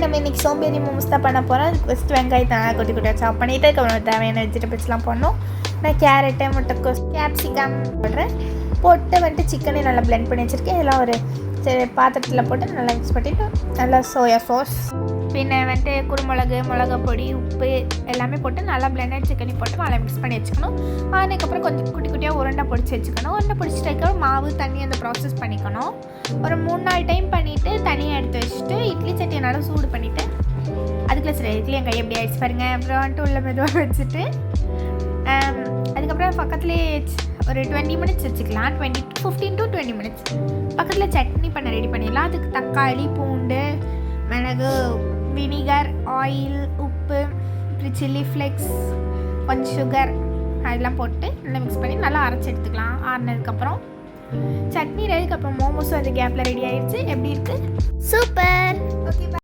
நம்ம இன்றைக்கி சோம்பேறி மோமோஸ் தான் பண்ண போகிறோம். அதுக்கு ஃபஸ்ட்டு வெங்காயத்தை நல்லா குட்டி குட்டியாக சாப் பண்ணிவிட்டு அதுக்கப்புறம் தேவையான வெஜிடபிள்ஸ்லாம் போடணும். நான் கேரட்டு, முட்டைக்கோஸ், கேப்சிகம் போட்டு வந்துட்டு சிக்கனை நல்லா பிளெண்ட் பண்ணி வச்சுருக்கேன். இதெல்லாம் ஒரு பாத்திரத்தில் போட்டு நல்லா மிக்ஸ் பண்ணிவிட்டு நல்லா சோயா சாஸ், பின்ன வந்துட்டு குருமிளகு, மிளகா பொடி, உப்பு எல்லாமே போட்டு நல்லா பிளெண்டட் சிக்கனி போட்டு நல்லா மிக்ஸ் பண்ணி வச்சுக்கணும். அதுக்கப்புறம் கொஞ்சம் குட்டி குட்டியாக உருண்டை பிடிச்சி வச்சுக்கணும். உருண்டை பிடிச்சிட்டு மாவு தண்ணி அந்த ப்ராசஸ் பண்ணிக்கணும். ஒரு 3-4 டைம் பண்ணிவிட்டு தனியாக எடுத்து வச்சுட்டு இட்லி சட்டியை நல்லா சூடு பண்ணிவிட்டு அதுக்குள்ளே சரி இட்லி என் கை எப்படி ஆயிடுச்சு பாருங்கள். அப்புறம் வந்துட்டு உள்ள மெதுவாக வச்சுட்டு அதுக்கப்புறம் பக்கத்துலேயே ஒரு 20 மினிட்ஸ் வச்சுக்கலாம். 15 to 20 மினிட்ஸ் பக்கத்தில் சட்னி பண்ண ரெடி பண்ணிடலாம். அதுக்கு தக்காளி, பூண்டு, மிளகு, வினிகர், ஆயில், உப்பு, அப்புறம் சில்லி ஃப்ளேக்ஸ், கொஞ்சம் சுகர் அதெல்லாம் போட்டு நல்லா மிக்ஸ் பண்ணி நல்லா அரைச்சி எடுத்துக்கலாம். ஆறினதுக்கப்புறம் சட்னி ரெடிக்கு அப்புறம் மோமோஸும் அந்த கேப்பில் ரெடி ஆகிடுச்சு. எப்படி இருக்குது? சூப்பர். ஓகே.